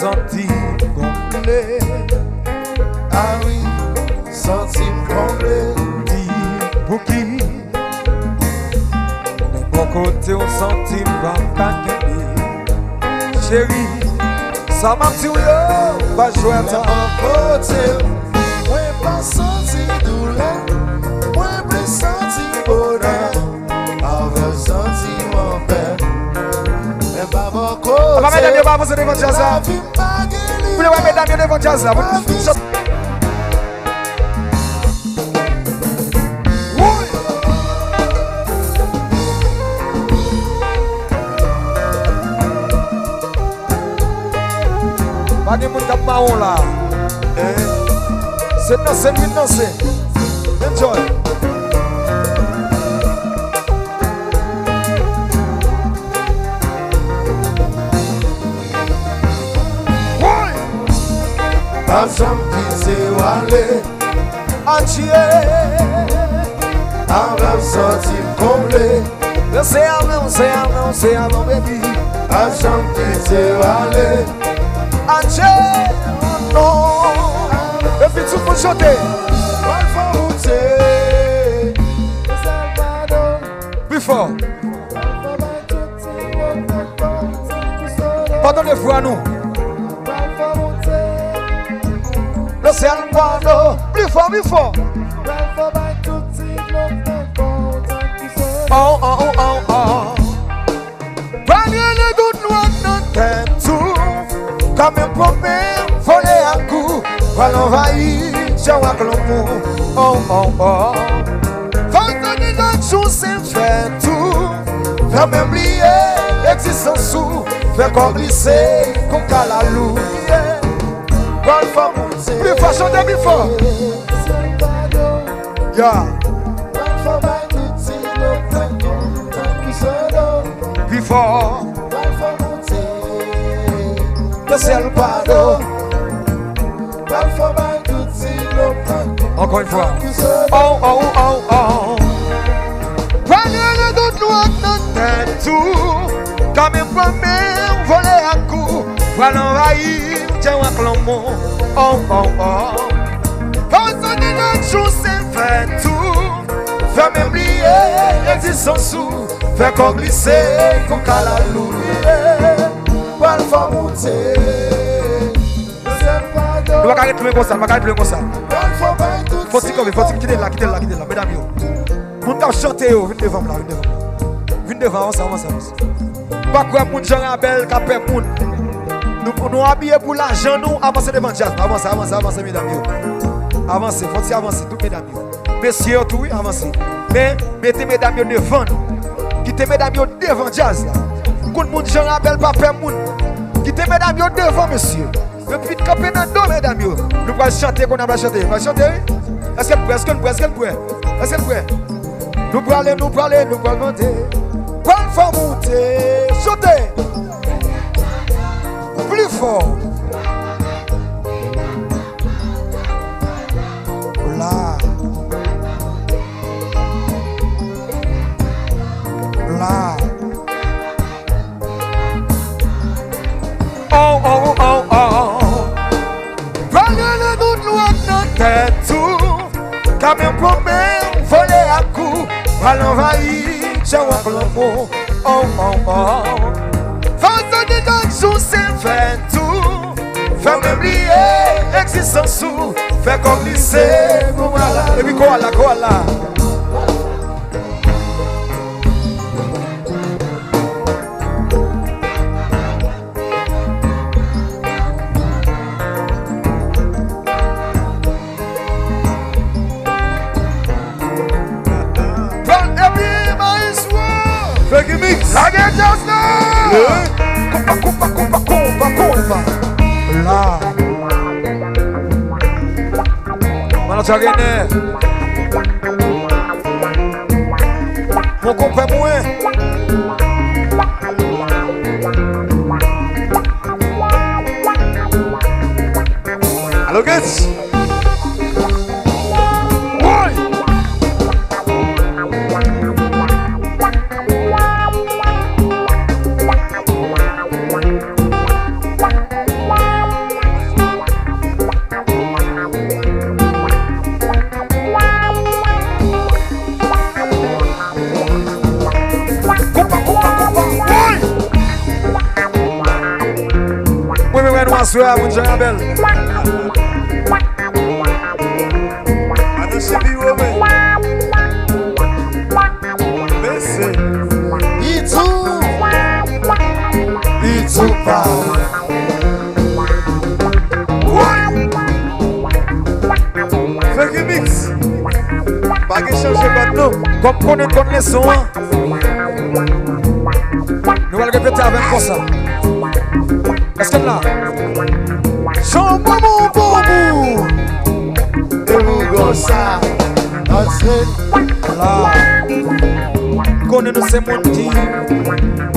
senti comblé. Ah oui, senti comblé. Dis pour qui? Bon côté on senti pas gagner. Chérie, ça m'a dit yo, pas jouer à ta côté. Moi pas senti douleur, moi plus senti bonheur. Avec senti mon père. Mais pas mon côté. On va mettre des babos devant jazz. Vous voulez mettre des devant jazz. Pas de monde qui marron là. C'est danser, lui danser. Enjoy. Pas jamais quitter aller. Entier. Avec senti comblé. C'est avant, baby. Pas jamais quitter aller. Entier. Oh non. Et puis tout pour chanter. Plus fort. Pardonnez-vous à nous. L'océan pardon. Plus fort, plus fort. Oh, oh, oh, oh, oh. Prenez les doutes noirs dans tête tout. Comme un problème, volé à coup. Quand l'envahir, j'ai un clomou. Oh, oh, oh. Quand on est dans le jour, c'est fait tout. Faire même oublier l'existence sous. Faire qu'on glisser, qu'on calalou. Plus fort, chantez plus fort. Yeah. Plus fort. Le ciel pardon. Encore une fois. Oh, oh, oh, oh. Prenez le doute noir dans tête tout. Comme un premier volé à coup. Voilà l'envahir, j'ai un clomon. Oh, oh, oh. Quand on est dans le jour, c'est fait tout. Faire même oublier l'existence sous. Faire qu'on glisse, qu'on calalou. Pas le faire monter. On va arrêter comme ça, on va arrêter comme ça. Faut-il quitter là, mesdames yo. Moun t'a chanté yo, venez devant là, venez devant, avance. Pas quoi moun Jean Abel, capé moun. Nous habiller pour l'argent, nous avancer devant jazz. Avancez, mesdames yo. Avancez, faut-il avancer, tout mesdames yo. Messieurs, tout, oui, avancez. Mais mettez mesdames yo devant nous. Quittez mesdames yo devant jazz là. Quand moun Jean Abel, papé moun. Quittez mesdames yo devant, monsieur. Et puis de camper dans le dos, mesdames yo. Nous allons chanter, qu'on a chanter. On va chanter, oui? Est-ce qu'elle pourrait? Nous allons monter. Bonne fois monter. Chanter. Plus fort. Là. Oh, oh, oh, oh. Prenez le doute loin dans tête tout. Comme un problème, volé à coup. Pas l'envahir, j'ai un clomon. Oh, oh, oh. Faut de dans le jour, c'est fait tout. Faire même oublier l'existence sous. Faire qu'on glisse, et puis quoi là. La guerre just now. Coupa. Là. Mana tu as gagné. Mon copain moins. Allo guys. connaît nous à soir, mon Jean Abel. Attention, bio, mais. Merci. It's too far. Fais que mix. Pas que changer maintenant. Comme qu'on est comme les sons. Nous allons répéter avec comme ça. Est-ce que là? Jean Maman Bobo. Et vous go ça. Là. Connais-nous ces mondes qui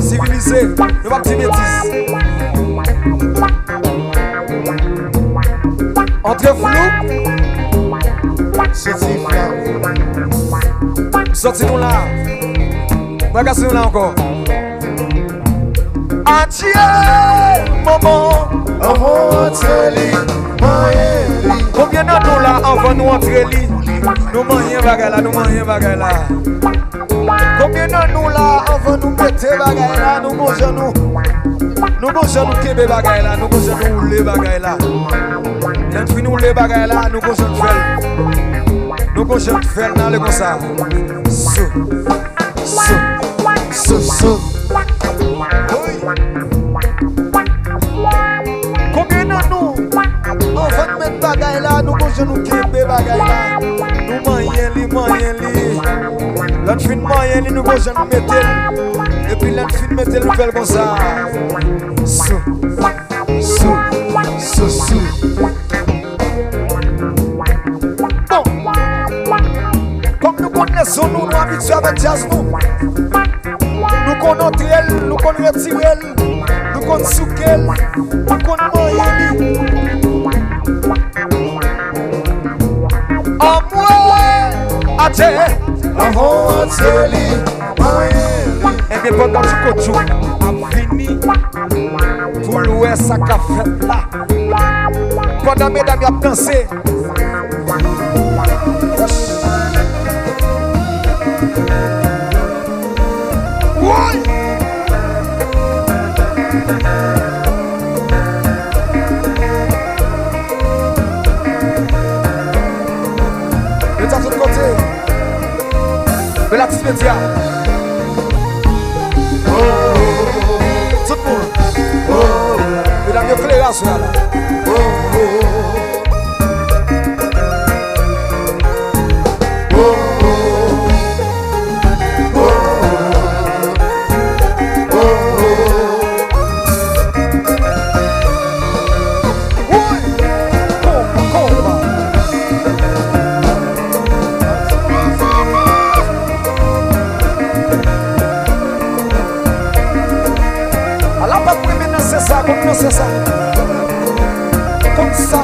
civilisés. Nous pas petits bêtises. Entre flou. C'est différent. Sortez-nous là. Regardez-nous là encore. Entier, maman. Avant Télé, Maëli. Combien de nous là avant nous entrer li? Nous mangeons bagay là, nous mangeons bagay là. Combien de nous là avant nous mettre bagay là, nous mangeons nous. Nous mangeons nous kebe bagay là, nous mangeons nous rouler bagay là. Quand nous rouler bagay là, nous mangeons faire. Nous mangeons faire dans le comme ça. So. Combien de nous avant de mettre bagay là, nous mangeons nous kebe bagay là. Nous mangeons li. L'autre fin moyen, nous mangeons nous mettre. Et puis l'autre fin mettre le faire comme ça. Bon. Comme nous connaissons, nous habitués avec jazz, nous. Nous connaissons elle, nous connaissons retirer, nous connaissons souquer, nous connaissons moyen. En moi, à terre. Avant Télé, Maëli. Et bien pendant que tu as fini pour louer sa café là. Pendant mesdames y a dansé. Oui. Le tas de l'autre côté. Mais la petite média. Tout le monde. Il a mieux que les races là. C'est ça, comme ça.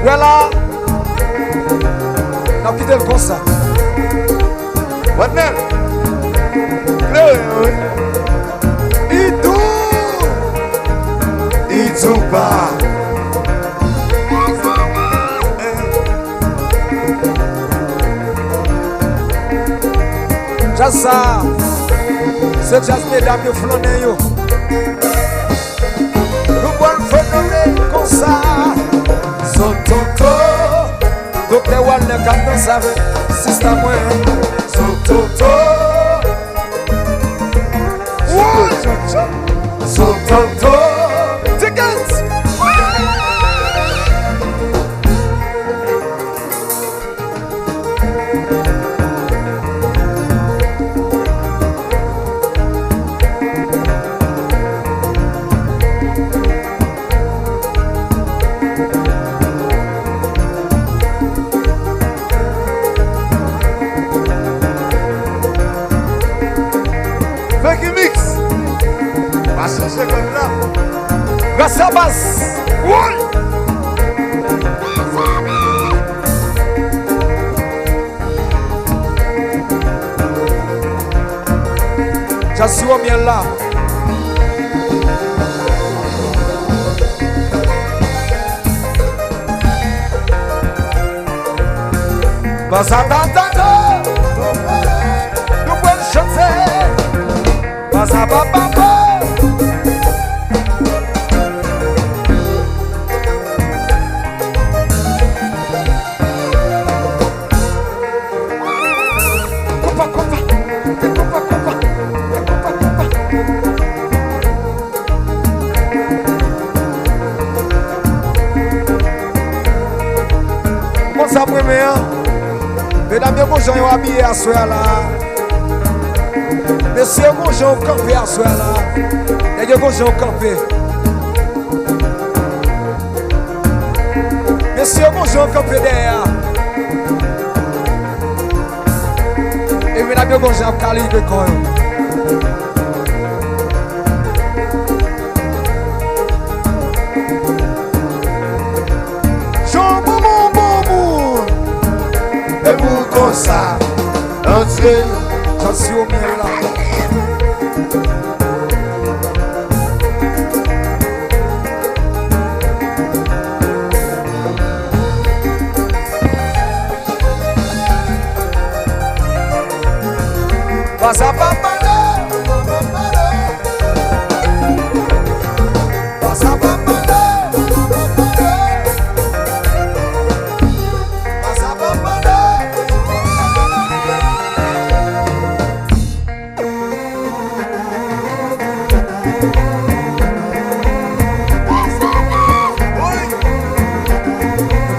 Voilà. N'a quitté le concert. Maintenant, It's pas. Jazz ça. C'est jazz mesdames qui flâner yo. Nous bon phénomène comme ça. Son tonto. Docteur Walner Captain savait. Sista moi. Son tonto. Son tonto. Basse à basse. Ouais. J'assume au miel là. Basse à tata. Nous pouvons chanter. Basse à papa. Ça première, mesdames et messieurs, vous habillés à ce là. Messieurs, vous avez campé à ce là. Et vous avez campé. Messieurs, vous avez campé derrière. Et mesdames et messieurs, vous avez calé quand même. Ça, entrez, j'en suis au miel là. Vas à papa.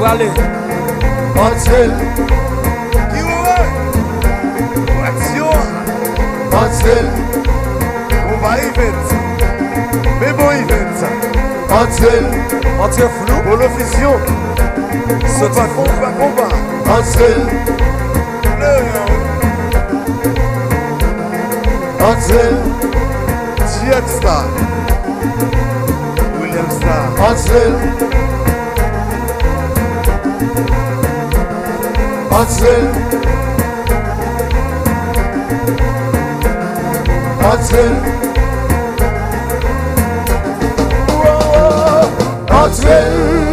Allez, Ansel, Ansel, on va event, mais bon event. Ansel, Ansel flou, pour l'officio, combat. Ansel, Ansel, Jet Star, William Star, Ansel, Ansel, Ansel, Ansel.